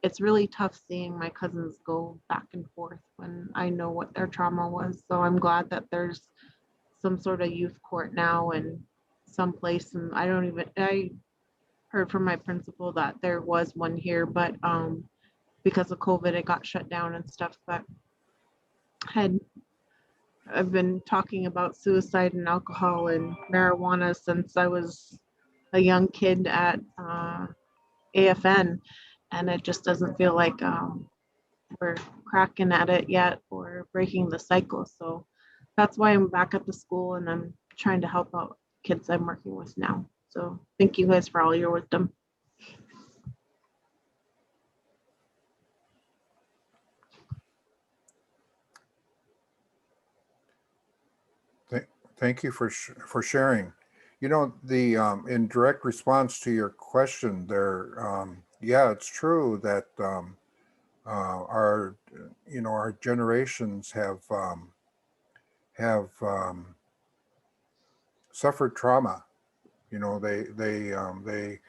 it's really tough seeing my cousins go back and forth when I know what their trauma was. So I'm glad that there's some sort of youth court now and someplace. And I heard from my principal that there was one here, but because of COVID, it got shut down and stuff. But I've been talking about suicide and alcohol and marijuana since I was a young kid at AFN, and it just doesn't feel like we're cracking at it yet or breaking the cycle. So that's why I'm back at the school and I'm trying to help out kids I'm working with now. So thank you guys for all your wisdom. Thank you for sharing. You know, the in direct response to your question there, yeah, it's true that our our generations have suffered trauma. You know, they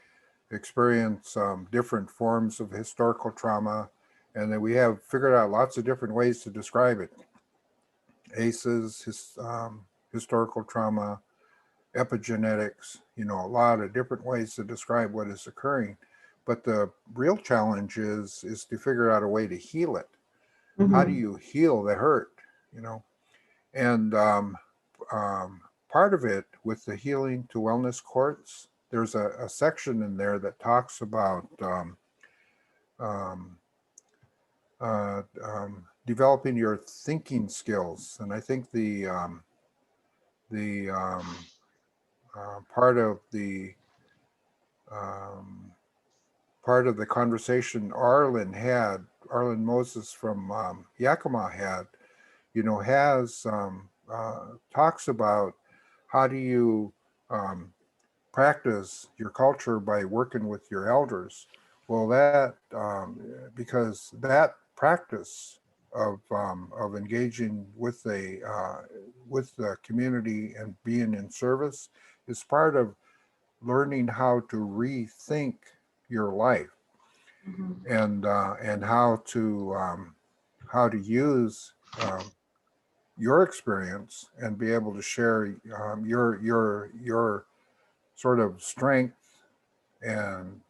experience different forms of historical trauma, and then we have figured out lots of different ways to describe it. ACEs, historical trauma, epigenetics, you know, a lot of different ways to describe what is occurring. But the real challenge is to figure out a way to heal it. How do you heal the hurt, you know? And part of it with the Healing to Wellness courts, there's a section in there that talks about developing your thinking skills. And I think the part of the conversation Arlen Moses from Yakima had, you know, has talks about how do you practice your culture by working with your elders. Well, that because that practice of engaging with the community and being in service is part of learning how to rethink your life and how to use your experience and be able to share your sort of strength and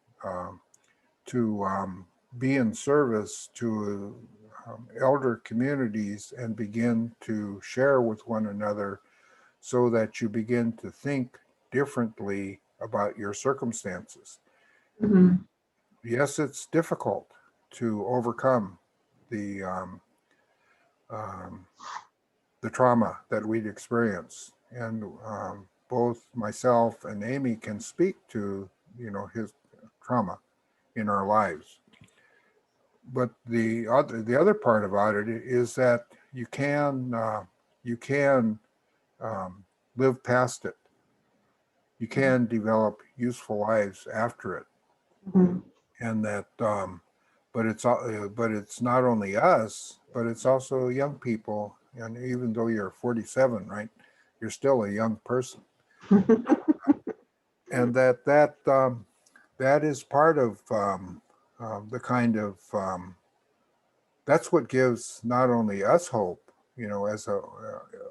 to be in service to elder communities and begin to share with one another so that you begin to think differently about your circumstances. Yes, it's difficult to overcome the trauma that we'd experienced, and both myself and Amy can speak to, you know, his trauma in our lives. But the other part about it is that you can live past it. You can develop useful lives after it, and that. But it's not only us, but it's also young people. And even though you're 47, right, you're still a young person. And that is part of the kind of that's what gives not only us hope, you know, as a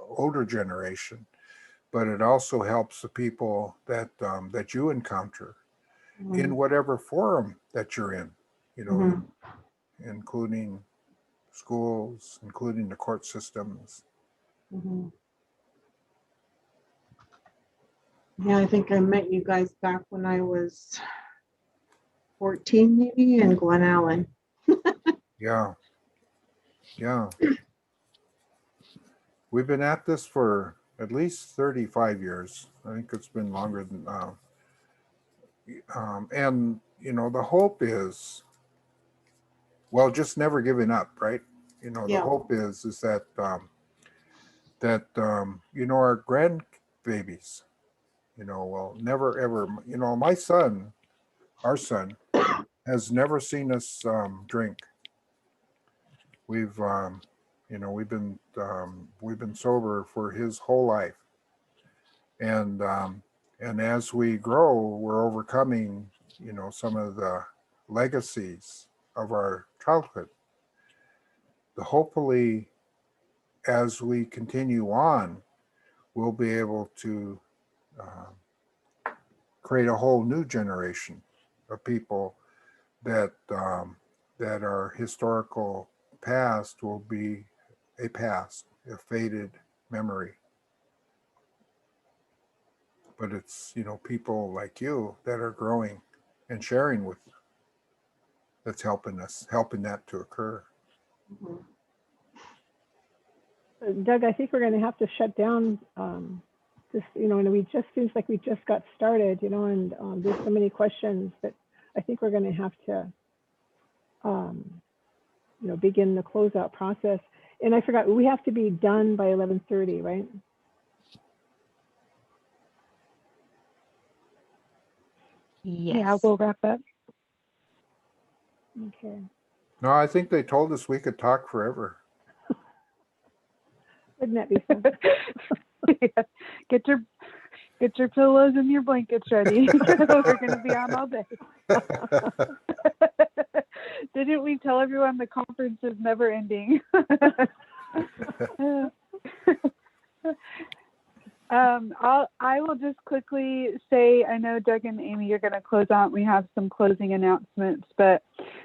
older generation, but it also helps the people that that you encounter in whatever forum that you're in, you know, including schools, including the court systems. Yeah, I think I met you guys back when I was 14 maybe in Glen Allen. Yeah. We've been at this for at least 35 years. I think it's been longer than and you know, the hope is, well, just never giving up, right? You know, the hope is that you know, our grandbabies, you know, will never ever, you know, our son has never seen us drink. We've you know, we've been sober for his whole life, and as we grow, we're overcoming, you know, some of the legacies of our childhood. Hopefully, as we continue on, we'll be able to create a whole new generation of people that that our historical past will be a past, a faded memory. But it's, you know, people like you that are growing and sharing with, that's helping that to occur. Doug, I think we're going to have to shut down this, you know, and we just seems like we just got started, you know, and there's so many questions that I think we're going to have to, you know, begin the closeout process. And I forgot, we have to be done by 11:30, right? Yes. Yeah, we'll wrap up. Okay. No, I think they told us we could talk forever. Wouldn't that be fun? Yeah. Get your pillows and your blankets ready. We're going to be on all day. Didn't we tell everyone the conference is never ending? I will just quickly say, I know Doug and Amy, you're going to close out. We have some closing announcements, but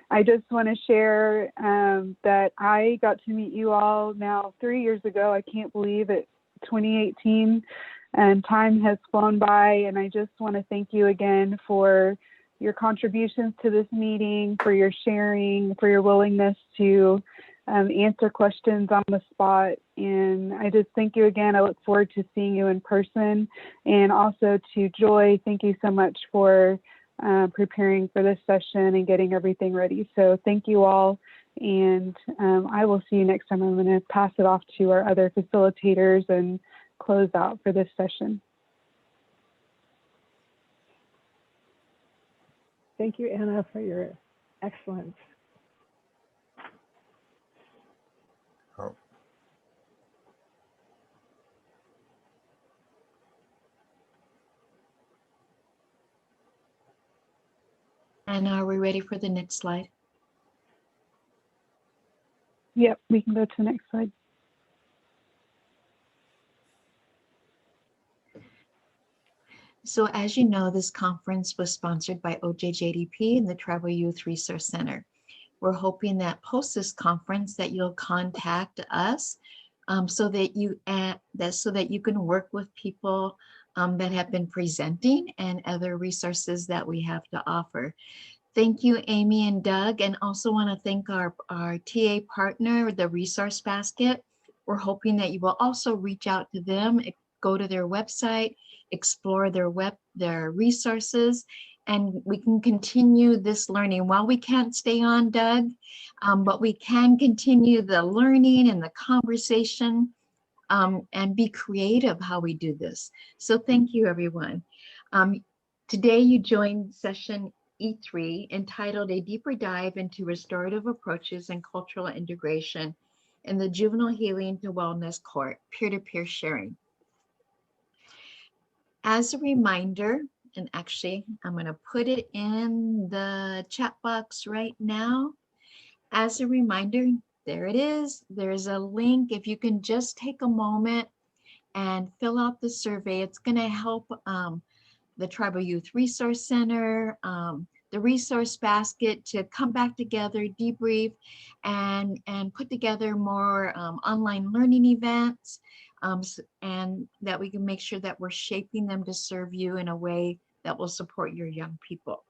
I just want to share that I got to meet you all now 3 years ago. I can't believe it's 2018 and time has flown by. And I just want to thank you again for your contributions to this meeting, for your sharing, for your willingness to answer questions on the spot. And I just thank you again. I look forward to seeing you in person. And also to Joie, thank you so much for preparing for this session and getting everything ready. So thank you all. And I will see you next time. I'm going to pass it off to our other facilitators and close out for this session. Thank you, Anna, for your excellence. Oh. And are we ready for the next slide? Yep, we can go to the next slide. So as you know, this conference was sponsored by OJJDP and the Tribal Youth Resource Center. We're hoping that post this conference that you'll contact us so that you can work with people that have been presenting and other resources that we have to offer. Thank you, Amy and Doug, and also want to thank our TA partner, the Resource Basket. We're hoping that you will also reach out to them, go to their website, explore their resources, and we can continue this learning. While we can't stay on, Doug, but we can continue the learning and the conversation and be creative how we do this. So thank you, everyone. Today you joined session E3 entitled A Deeper Dive into Restorative Approaches and Cultural Integration in the Juvenile Healing to Wellness Court, Peer-to-Peer Sharing. As a reminder, and actually I'm going to put it in the chat box right now. As a reminder, there it is. There's a link. If you can just take a moment and fill out the survey, it's going to help the Tribal Youth Resource Center, the Resource Basket to come back together, debrief, and put together more online learning events, and that we can make sure that we're shaping them to serve you in a way that will support your young people.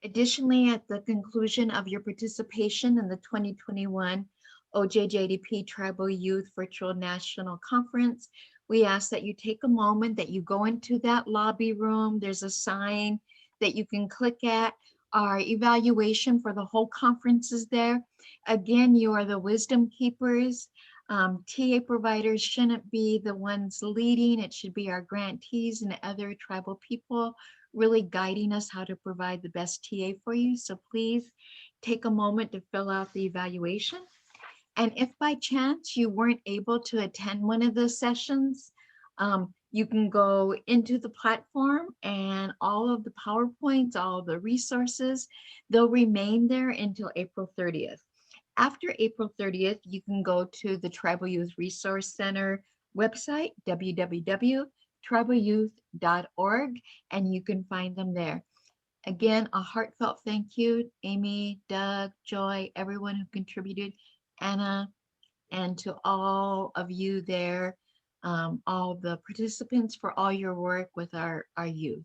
Additionally, at the conclusion of your participation in the 2021 OJJDP Tribal Youth Virtual National Conference, we ask that you take a moment, that you go into that lobby room. There's a sign that you can click at. Our evaluation for the whole conference is there. Again, you are the wisdom keepers. TA providers shouldn't be the ones leading. It should be our grantees and other tribal people really guiding us how to provide the best TA for you. So please take a moment to fill out the evaluation. And if by chance you weren't able to attend one of those sessions, You can go into the platform and all of the PowerPoints, all of the resources, they'll remain there until April 30th. After April 30th, you can go to the Tribal Youth Resource Center website, www.tribalyouth.org, and you can find them there. Again, a heartfelt thank you, Amy, Doug, Joy, everyone who contributed, Anna, and to all of you there, all the participants for all your work with our youth.